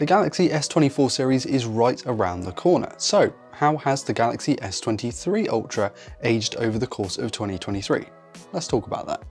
The Galaxy S24 series is right around the corner. So how has the Galaxy S23 Ultra aged over the course of 2023? Let's talk about that.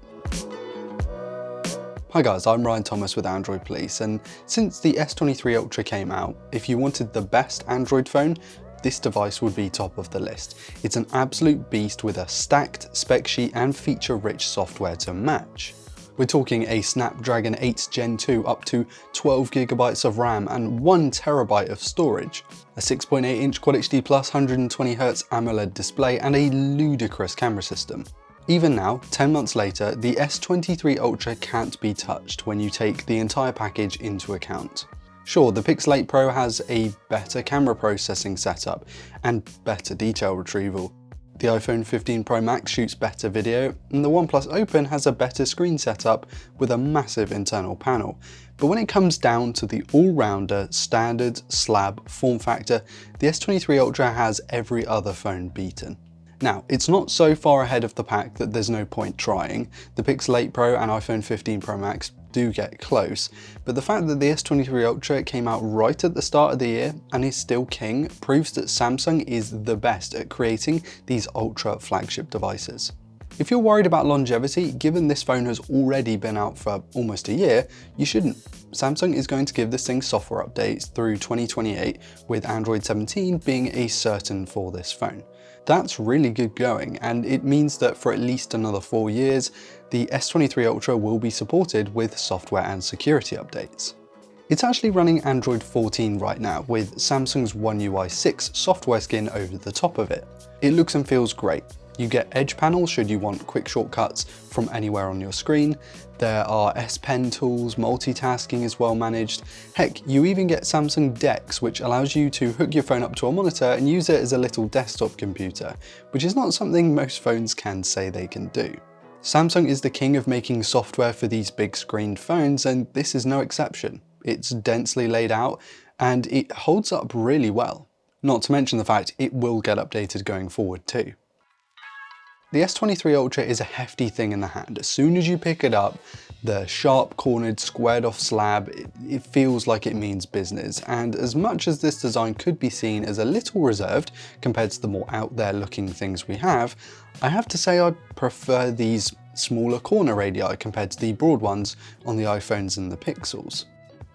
Hi guys, I'm Ryan Thomas with Android Police, and since the S23 Ultra came out, if you wanted the best Android phone, this device would be top of the list. It's an absolute beast with a stacked spec sheet and feature-rich software to match. We're talking a Snapdragon 8 Gen 2 up to 12GB of RAM and 1TB of storage, a 6.8-inch Quad HD Plus 120Hz AMOLED display, and a ludicrous camera system. Even now, 10 months later, the S23 Ultra can't be touched when you take the entire package into account. Sure, the Pixel 8 Pro has a better camera processing setup and better detail retrieval. The iPhone 15 Pro Max shoots better video, and the OnePlus Open has a better screen setup with a massive internal panel. But when it comes down to the all-rounder, standard, slab form factor, the S23 Ultra has every other phone beaten. Now, it's not so far ahead of the pack that there's no point trying. The Pixel 8 Pro and iPhone 15 Pro Max do get close, but the fact that the S23 Ultra came out right at the start of the year and is still king proves that Samsung is the best at creating these ultra flagship devices. If you're worried about longevity, given this phone has already been out for almost a year, you shouldn't. Samsung is going to give this thing software updates through 2028, with Android 17 being a certain for this phone. That's really good going, and it means that for at least another 4 years, the S23 Ultra will be supported with software and security updates. It's actually running Android 14 right now, with Samsung's One UI 6 software skin over the top of it. It looks and feels great. You get Edge panels should you want quick shortcuts from anywhere on your screen. There are S Pen tools, multitasking is well managed. Heck, you even get Samsung DeX, which allows you to hook your phone up to a monitor and use it as a little desktop computer, which is not something most phones can say they can do. Samsung is the king of making software for these big screen phones, and this is no exception. It's densely laid out, and it holds up really well. Not to mention the fact it will get updated going forward too. The S23 Ultra is a hefty thing in the hand. As soon as you pick it up, the sharp cornered squared off slab, it feels like it means business. And as much as this design could be seen as a little reserved compared to the more out there looking things we have, I have to say I'd prefer these smaller corner radii compared to the broad ones on the iPhones and the Pixels.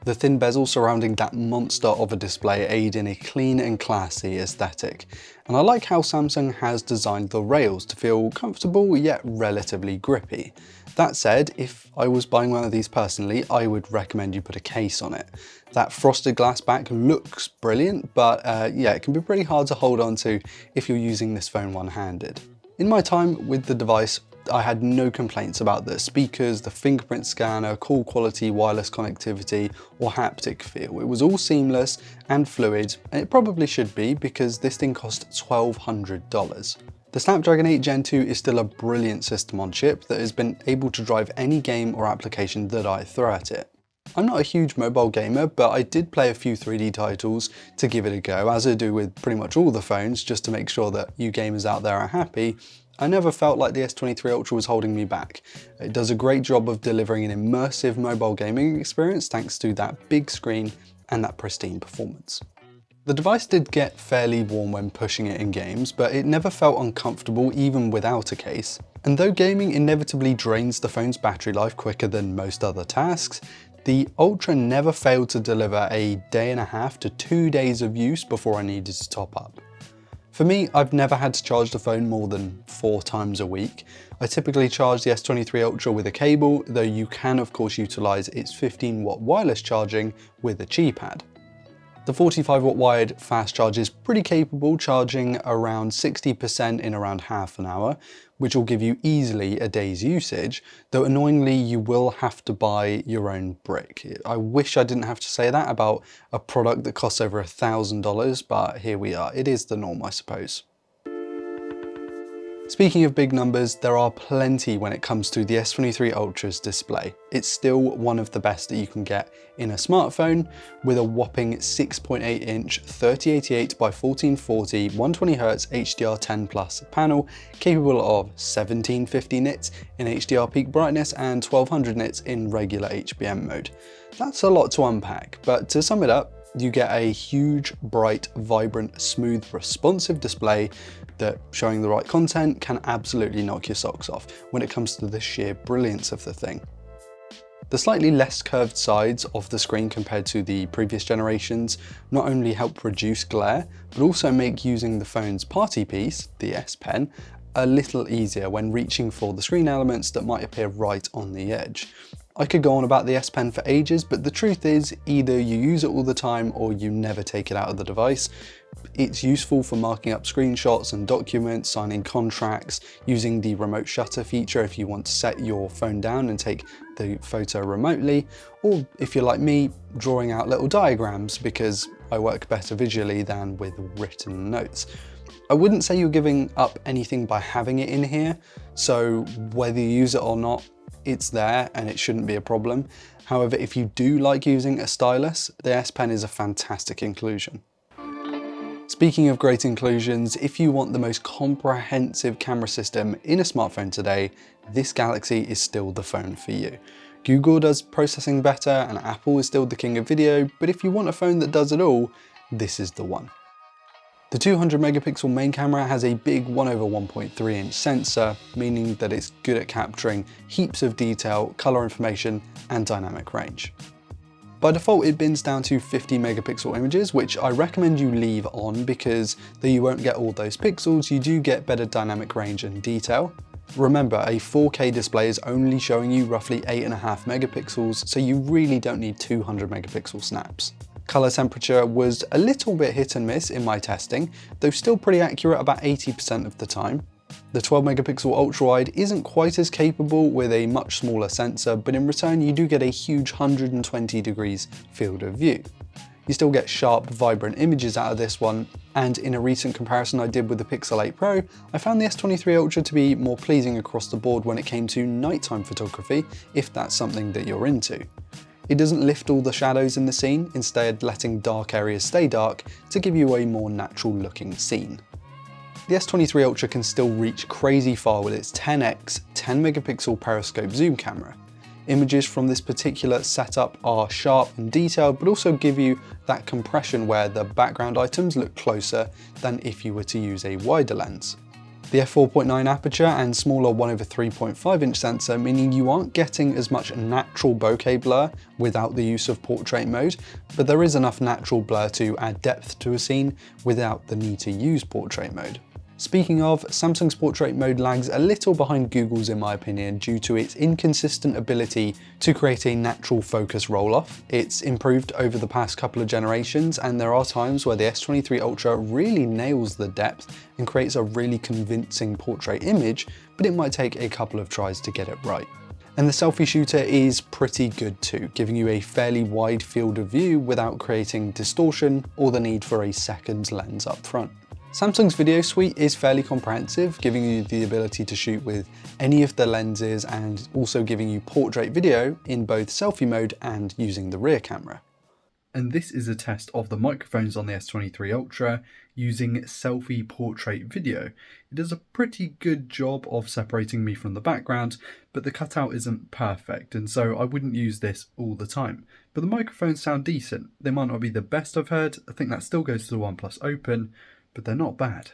The thin bezel surrounding that monster of a display aid in a clean and classy aesthetic. And I like how Samsung has designed the rails to feel comfortable yet relatively grippy. That said, if I was buying one of these personally, I would recommend you put a case on it. That frosted glass back looks brilliant, but yeah, it can be pretty hard to hold on to if you're using this phone one-handed. In my time with the device, I had no complaints about the speakers, the fingerprint scanner, call quality, wireless connectivity, or haptic feel. It was all seamless and fluid, and it probably should be because this thing cost $1,200. The Snapdragon 8 Gen 2 is still a brilliant system on chip that has been able to drive any game or application that I throw at it. I'm not a huge mobile gamer, but I did play a few 3D titles to give it a go, as I do with pretty much all the phones, just to make sure that you gamers out there are happy. I never felt like the S23 Ultra was holding me back. It does a great job of delivering an immersive mobile gaming experience thanks to that big screen and that pristine performance. The device did get fairly warm when pushing it in games, but it never felt uncomfortable even without a case. And though gaming inevitably drains the phone's battery life quicker than most other tasks, the Ultra never failed to deliver a day and a half to 2 days of use before I needed to top up. For me, I've never had to charge the phone more than 4 times a week. I typically charge the S23 Ultra with a cable, though you can of course utilize its 15-watt wireless charging with a Qi pad. The 45-watt wired fast charge is pretty capable, charging around 60% in around half an hour, which will give you easily a day's usage, though annoyingly you will have to buy your own brick. I wish I didn't have to say that about a product that costs over $1,000, but here we are. It is the norm, I suppose. Speaking of big numbers, there are plenty when it comes to the S23 Ultra's display. It's still one of the best that you can get in a smartphone, with a whopping 6.8-inch 3088 by 1440 120Hz HDR10+ panel capable of 1750 nits in HDR peak brightness and 1200 nits in regular HBM mode. That's a lot to unpack, but to sum it up, you get a huge, bright, vibrant, smooth, responsive display that, showing the right content, can absolutely knock your socks off when it comes to the sheer brilliance of the thing. The slightly less curved sides of the screen compared to the previous generations not only help reduce glare, but also make using the phone's party piece, the S Pen, a little easier when reaching for the screen elements that might appear right on the edge. I could go on about the S Pen for ages, but the truth is either you use it all the time or you never take it out of the device. It's useful for marking up screenshots and documents, signing contracts, using the remote shutter feature if you want to set your phone down and take the photo remotely, or if you're like me, drawing out little diagrams because I work better visually than with written notes. I wouldn't say you're giving up anything by having it in here, so whether you use it or not, it's there and it shouldn't be a problem. However, if you do like using a stylus, the S Pen is a fantastic inclusion. Speaking of great inclusions, if you want the most comprehensive camera system in a smartphone today, this Galaxy is still the phone for you. Google does processing better and Apple is still the king of video, but if you want a phone that does it all, this is the one. The 200 megapixel main camera has a big 1/1.3 inch sensor, meaning that it's good at capturing heaps of detail, color information, and dynamic range. By default, it bins down to 50 megapixel images, which I recommend you leave on because though you won't get all those pixels, you do get better dynamic range and detail. Remember, a 4K display is only showing you roughly 8.5 megapixels, so you really don't need 200 megapixel snaps. Color temperature was a little bit hit and miss in my testing, though still pretty accurate about 80% of the time. The 12 megapixel ultra wide isn't quite as capable with a much smaller sensor, but in return you do get a huge 120 degrees field of view. You still get sharp, vibrant images out of this one, and in a recent comparison I did with the Pixel 8 Pro, I found the S23 Ultra to be more pleasing across the board when it came to nighttime photography, if that's something that you're into. It doesn't lift all the shadows in the scene, instead letting dark areas stay dark to give you a more natural looking scene. The S23 Ultra can still reach crazy far with its 10x 10 megapixel periscope zoom camera. Images from this particular setup are sharp and detailed, but also give you that compression where the background items look closer than if you were to use a wider lens. The f4.9 aperture and smaller 1/3.5 inch sensor, meaning you aren't getting as much natural bokeh blur without the use of portrait mode, but there is enough natural blur to add depth to a scene without the need to use portrait mode. Speaking of, Samsung's portrait mode lags a little behind Google's in my opinion due to its inconsistent ability to create a natural focus roll-off. It's improved over the past couple of generations, and there are times where the S23 Ultra really nails the depth and creates a really convincing portrait image, but it might take a couple of tries to get it right. And the selfie shooter is pretty good too, giving you a fairly wide field of view without creating distortion or the need for a second lens up front. Samsung's video suite is fairly comprehensive, giving you the ability to shoot with any of the lenses and also giving you portrait video in both selfie mode and using the rear camera. And this is a test of the microphones on the S23 Ultra using selfie portrait video. It does a pretty good job of separating me from the background, but the cutout isn't perfect, and so I wouldn't use this all the time. But the microphones sound decent. They might not be the best I've heard. I think that still goes to the OnePlus Open, but they're not bad.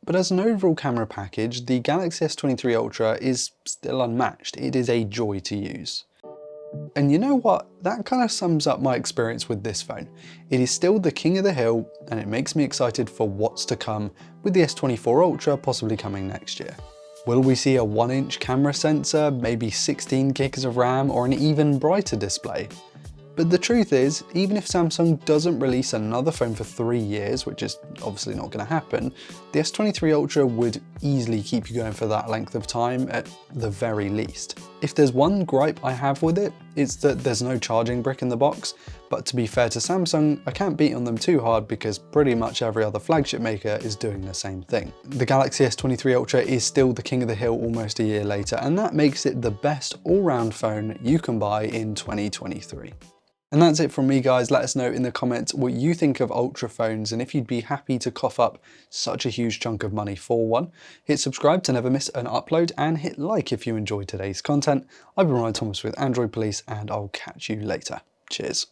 But as an overall camera package, the Galaxy S23 Ultra is still unmatched. It is a joy to use. And you know what? That kind of sums up my experience with this phone. It is still the king of the hill, and it makes me excited for what's to come with the S24 Ultra possibly coming next year. Will we see a 1-inch camera sensor, maybe 16 gigs of RAM, or an even brighter display? But the truth is, even if Samsung doesn't release another phone for 3 years, which is obviously not going to happen, the S23 Ultra would easily keep you going for that length of time at the very least. If there's one gripe I have with it, it's that there's no charging brick in the box, but to be fair to Samsung, I can't beat on them too hard because pretty much every other flagship maker is doing the same thing. The Galaxy S23 Ultra is still the king of the hill almost a year later, and that makes it the best all-round phone you can buy in 2023. And that's it from me guys. Let us know in the comments what you think of Ultra phones and if you'd be happy to cough up such a huge chunk of money for one. Hit subscribe to never miss an upload and hit like if you enjoyed today's content. I've been Ryan Thomas with Android Police and I'll catch you later. Cheers.